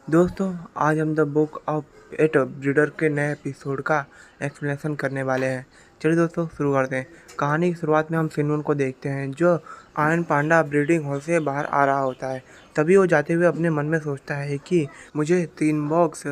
दोस्तों, आज हम the book of eight breeder के नए एपिसोड का एक्सप्लेनेशन करने वाले हैं। चलिए दोस्तों, शुरू करते हैं। कहानी की शुरुआत में हम सिनून को देखते हैं, जो आयन पांडा ब्रीडिंग हॉल से बाहर आ रहा होता है। तभी वो जाते हुए अपने मन में सोचता है कि मुझे 3 बॉक्स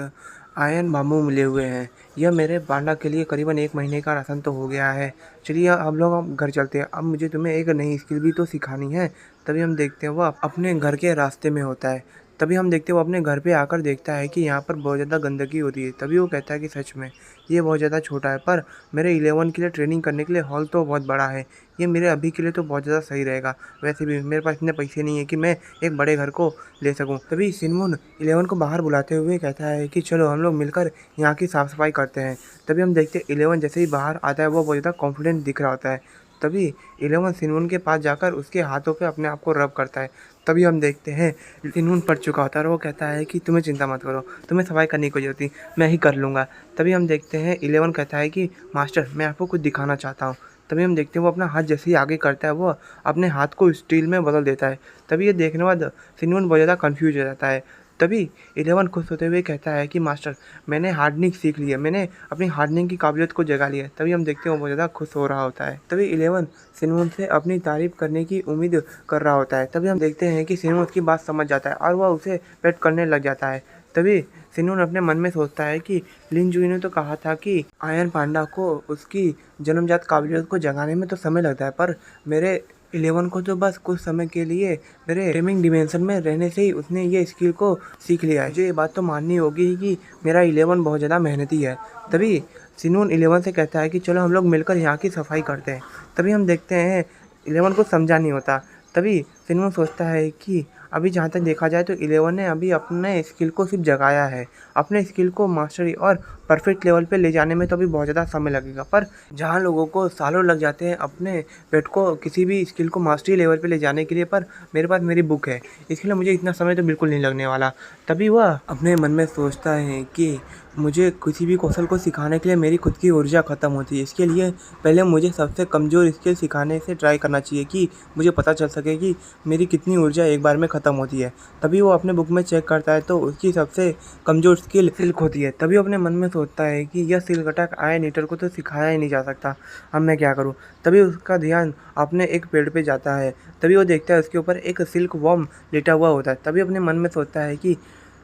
आयन बाम्बू मिले हुए हैं। यह मेरे पांडा के लिए करीबन 1 महीने का राशन तो हो गया है। चलिए अब लोग हम घर चलते हैं। अब मुझे तुम्हें एक नई स्किल भी तो सिखानी है। तभी हम देखते हैं वह अपने घर के रास्ते में होता है। तभी हम देखते हैं वो अपने घर पे आकर देखता है कि यहाँ पर बहुत ज़्यादा गंदगी हो रही है। तभी वो कहता है कि सच में ये बहुत ज़्यादा छोटा है, पर मेरे 11 के लिए ट्रेनिंग करने के लिए हॉल तो बहुत बड़ा है। ये मेरे अभी के लिए तो बहुत ज़्यादा सही रहेगा। वैसे भी मेरे पास इतने पैसे नहीं है कि मैं एक बड़े घर को ले सकूँ। तभी सिनमुन 11 को बाहर बुलाते हुए कहता है कि चलो हम लोग मिलकर यहाँ की साफ़ सफाई करते हैं। तभी हम देखते हैं 11 जैसे ही बाहर आता है वो बहुत ज़्यादा कॉन्फिडेंट दिख रहा होता है। तभी 11 सिनमुन के पास जाकर उसके हाथों पे अपने आप को रब करता है। तभी हम देखते हैं सिनमुन पड़ चुका होता है और वो कहता है कि तुम्हें चिंता मत करो, तुम्हें सफाई करने की कोई ज़रूरत नहीं, मैं ही कर लूँगा। तभी हम देखते हैं 11 कहता है कि मास्टर, मैं आपको कुछ दिखाना चाहता हूँ। तभी हम देखते हैं वो अपना हाथ जैसे ही आगे करता है, वो अपने हाथ को स्टील में बदल देता है। तभी ये देखने के बाद सिनमुन बहुत ज़्यादा कन्फ्यूज हो जाता है। तभी 11 खुश होते हुए कहता है कि मास्टर, मैंने हार्डनिंग सीख ली है, मैंने अपनी हार्डनिंग की काबिलियत को जगा लिया है। तभी हम देखते हैं वो बहुत ज़्यादा खुश हो रहा होता है। तभी 11 सिनमुन से अपनी तारीफ करने की उम्मीद कर रहा होता है। तभी हम देखते हैं कि सिनमुन उसकी बात समझ जाता है और वह उसे पेट करने लग जाता है। तभी सिनमुन अपने मन में सोचता है कि लिन जुई ने तो कहा था कि आयन पांडा को उसकी जन्मजात काबिलियत को जगाने में तो समय लगता है, पर मेरे 11 को तो बस कुछ समय के लिए मेरे गेमिंग डिमेंशन में रहने से ही उसने ये स्किल को सीख लिया है। मुझे ये बात तो माननी होगी कि मेरा 11 बहुत ज़्यादा मेहनती है। तभी सिनून 11 से कहता है कि चलो हम लोग मिलकर यहाँ की सफाई करते हैं। तभी हम देखते हैं 11 को समझा नहीं होता। तभी सिनून सोचता है कि अभी जहाँ तक देखा जाए तो 11 ने अभी अपने स्किल को सिर्फ जगाया है। अपने स्किल को मास्टरी और परफेक्ट लेवल पे ले जाने में तो अभी बहुत ज़्यादा समय लगेगा, पर जहाँ लोगों को सालों लग जाते हैं अपने पेट को किसी भी स्किल को मास्टरी लेवल पे ले जाने के लिए, पर मेरे पास मेरी बुक है, इसके लिए मुझे इतना समय तो बिल्कुल नहीं लगने वाला। तभी वह अपने मन में सोचता है कि मुझे किसी भी कौशल को सिखाने के लिए मेरी खुद की ऊर्जा ख़त्म होती है। इसके लिए पहले मुझे सबसे कमज़ोर स्किल सिखाने से ट्राई करना चाहिए कि मुझे पता चल सके कि मेरी कितनी ऊर्जा एक बार में ख़त्म होती है। तभी वो अपने बुक में चेक करता है तो उसकी सबसे कमज़ोर स्किल सिल्क होती है। तभी अपने मन में सोचता है कि यह सिल्क अटैक आयन ईटर को तो सिखाया ही नहीं जा सकता, अब मैं क्या करूँ। तभी उसका ध्यान अपने एक पेड़ पे जाता है। तभी वो देखता है उसके ऊपर एक सिल्क वॉर्म लेटा हुआ होता है। तभी अपने मन में सोचता है कि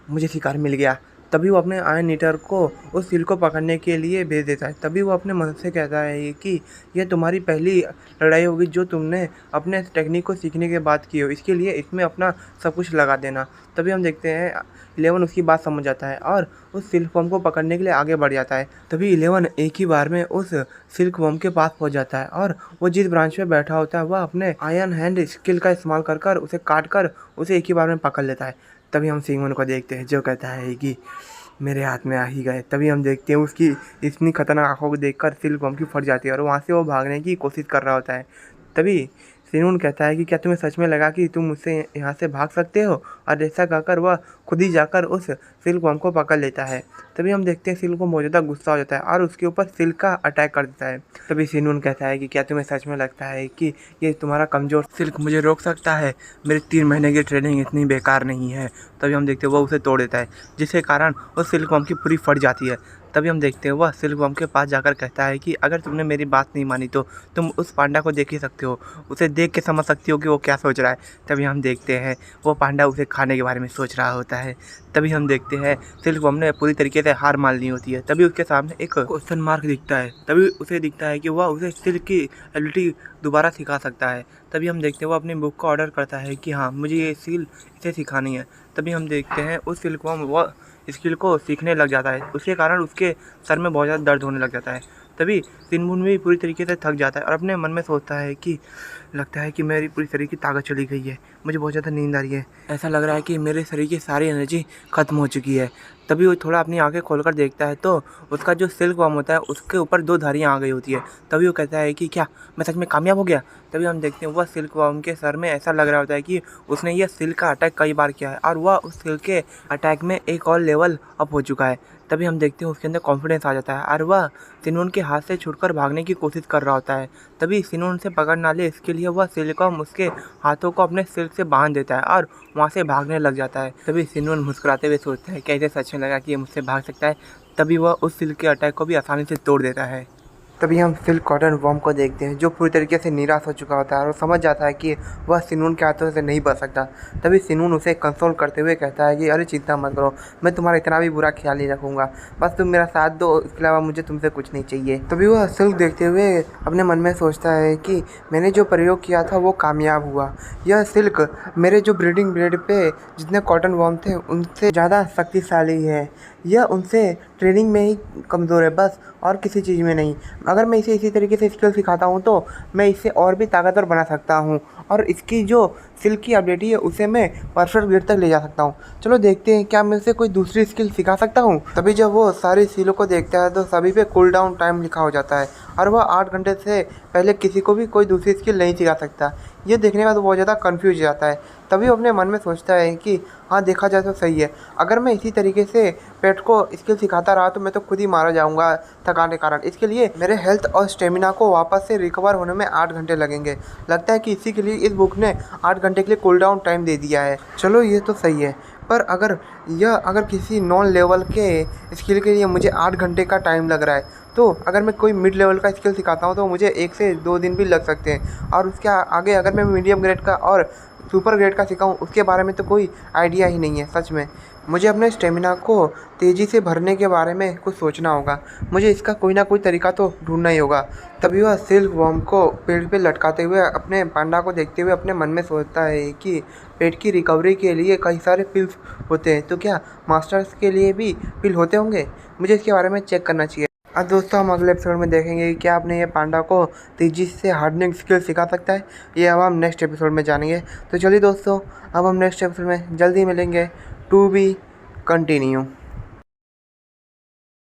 मुझे शिकार मिल गया। तभी वो अपने आयन ईटर को उस सील को पकड़ने के लिए भेज देता है। तभी वो अपने मन से कहता है कि यह तुम्हारी पहली लड़ाई होगी जो तुमने अपने टेक्निक को सीखने के बाद की हो, इसके लिए इसमें अपना सब कुछ लगा देना। तभी हम देखते हैं 11 उसकी बात समझ जाता है और उस सिल्क वॉर्म को पकड़ने के लिए आगे बढ़ जाता है। तभी 11 एक ही बार में उस सिल्क वॉर्म के पास पहुंच जाता है और वो जिस ब्रांच पे बैठा होता है वह अपने आयन हैंड स्किल का इस्तेमाल कर उसे काट कर उसे एक ही बार में पकड़ लेता है। तभी हम सिंगमन को देखते हैं जो कहता है कि मेरे हाथ में आ ही गए। तभी हम देखते हैं उसकी इतनी खतरनाक आंखों को देखकर सिल्क बम की फट जाती है और वहाँ से वो भागने की कोशिश कर रहा होता है। तभी सिनून कहता है कि क्या तुम्हें सच में लगा कि तुम मुझसे यहाँ से भाग सकते हो, और ऐसा कहकर वह खुद ही जाकर उस सिल्क बम को पकड़ लेता है। तभी हम देखते हैं सिल्क को बहुत ज़्यादा गुस्सा हो जाता है और उसके ऊपर सिल्क का अटैक कर देता है। तभी सिनून कहता है कि क्या तुम्हें सच में लगता है कि ये तुम्हारा कमज़ोर सिल्क मुझे रोक सकता है? मेरी 3 महीने की ट्रेनिंग इतनी बेकार नहीं है। तभी हम देखते हैं वो उसे तोड़ देता है, जिसके कारण उस सिल्क बम की पूरी फट जाती है। तभी हम देखते हैं वह सिल्क बम के पास जाकर कहता है कि अगर तुमने मेरी बात नहीं मानी तो तुम उस पांडा को देख ही सकते हो, उसे देख के समझ सकती हो कि वो क्या सोच रहा है। तभी हम देखते हैं वो पांडा उसे खाने के बारे में सोच रहा होता है। तभी हम देखते हैं सिल्क बम ने पूरी तरीके से हार मान ली होती है। तभी उसके सामने एक क्वेश्चन मार्क दिखता है। तभी उसे दिखता है कि वह उसे सिल्क की एबिलिटी दोबारा सिखा सकता है। तभी हम देखते हैं वो अपनी बुक का ऑर्डर करता है कि हाँ, मुझे ये स्किल इसे सिखानी है। तभी हम देखते हैं उस स्किल को वो स्किल को सीखने लग जाता है। उसके कारण उसके सर में बहुत ज़्यादा दर्द होने लग जाता है। तभी सिनमुन भी पूरी तरीके से थक जाता है और अपने मन में सोचता है कि लगता है कि मेरी पूरी शरीर की ताकत चली गई है, मुझे बहुत ज़्यादा नींद आ रही है, ऐसा लग रहा है कि मेरे शरीर की सारी एनर्जी ख़त्म हो चुकी है। तभी वो थोड़ा अपनी आंखें खोलकर देखता है तो उसका जो सिल्क वर्म होता है उसके ऊपर 2 धारियाँ आ गई होती है। तभी वो कहता है कि क्या मैं सच में कामयाब हो गया? तभी हम देखते हैं वह सिल्क वर्म के सर में ऐसा लग रहा होता है कि उसने यह सिल्क का अटैक कई बार किया है और वह उस सिल्क के अटैक में एक और लेवल अप हो चुका है। तभी हम देखते हैं उसके अंदर कॉन्फिडेंस आ जाता है और वह सिनोन के हाथ से छूटकर भागने की कोशिश कर रहा होता है। तभी सिनोन से पकड़ ना ले इसके लिए वह सिल्कवर्म उसके हाथों को अपने सिर से बांध देता है और वहाँ से भागने लग जाता है। तभी सिनवन मुस्कुराते हुए सोचता है क्या इसे सच में लगा कि ये मुझसे भाग सकता है। तभी वह उस सिल्क के अटैक को भी आसानी से तोड़ देता है। तभी हम सिल्क कॉटन वर्म को देखते हैं जो पूरी तरीके से निराश हो चुका होता है और समझ जाता है कि वह सिनून के हाथों से नहीं बच सकता। तभी सिनून उसे कंसोल करते हुए कहता है कि अरे चिंता मत करो, मैं तुम्हारा इतना भी बुरा ख्याल नहीं रखूँगा, बस तुम मेरा साथ दो, इसके अलावा मुझे तुमसे कुछ नहीं चाहिए। तभी वह सिल्क देखते हुए अपने मन में सोचता है कि मैंने जो प्रयोग किया था वो कामयाब हुआ। यह सिल्क मेरे जो ब्रीडिंग ब्रेड पे जितने कॉटन वर्म थे उनसे ज़्यादा शक्तिशाली है। यह उनसे ट्रेनिंग में ही कमज़ोर है बस, और किसी चीज़ में नहीं। अगर मैं इसे इसी तरीके से स्किल सिखाता हूँ तो मैं इसे और भी ताकतवर बना सकता हूँ और इसकी जो सिल्क की एबिलिटी है उसे मैं परफेक्ट ग्रेड तक ले जा सकता हूँ। चलो देखते हैं क्या मैं उसे कोई दूसरी स्किल सिखा सकता हूँ। तभी जब वो सारी सीलों को देखता है तो सभी पे कूल डाउन टाइम लिखा हो जाता है और वह 8 घंटे से पहले किसी को भी कोई दूसरी स्किल नहीं सिखा सकता। ये देखने के बाद बहुत ज़्यादा कन्फ्यूज हो जाता है। तभी वो अपने मन में सोचता है कि हाँ देखा जाए तो सही है, अगर मैं इसी तरीके से पेट को स्किल सिखाता रहा तो मैं तो खुद ही मारा जाऊंगा थकान के कारण। इसके लिए मेरे हेल्थ और स्टेमिना को वापस से रिकवर होने में 8 घंटे लगेंगे। लगता है कि इसी के लिए इस बुक ने 8 घंटे के लिए कूल डाउन टाइम दे दिया है। चलो ये तो सही है, पर अगर किसी नॉन लेवल के स्किल के लिए मुझे 8 घंटे का टाइम लग रहा है तो अगर मैं कोई मिड लेवल का स्किल सिखाता हूँ तो मुझे 1 से 2 दिन भी लग सकते हैं। और उसके आगे अगर मैं मीडियम ग्रेड का और सुपर ग्रेड का सिखाऊँ उसके बारे में तो कोई आइडिया ही नहीं है। सच में मुझे अपने स्टेमिना को तेज़ी से भरने के बारे में कुछ सोचना होगा। मुझे इसका कोई ना कोई तरीका तो ढूंढना ही होगा। तभी वह सिल्क वर्म को पेड़ पे लटकाते हुए अपने पांडा को देखते हुए अपने मन में सोचता है कि पेट की रिकवरी के लिए कई सारे पिल्स होते हैं, तो क्या मास्टर्स के लिए भी पिल होते होंगे? मुझे इसके बारे में चेक करना चाहिए। अब दोस्तों हम अगले एपिसोड में देखेंगे कि क्या आपने ये पांडा को तेज़ी से हार्डनिंग स्किल सिखा सकता है। ये अब हम नेक्स्ट एपिसोड में जानेंगे। तो चलिए दोस्तों अब हम नेक्स्ट एपिसोड में जल्दी मिलेंगे। To be continue.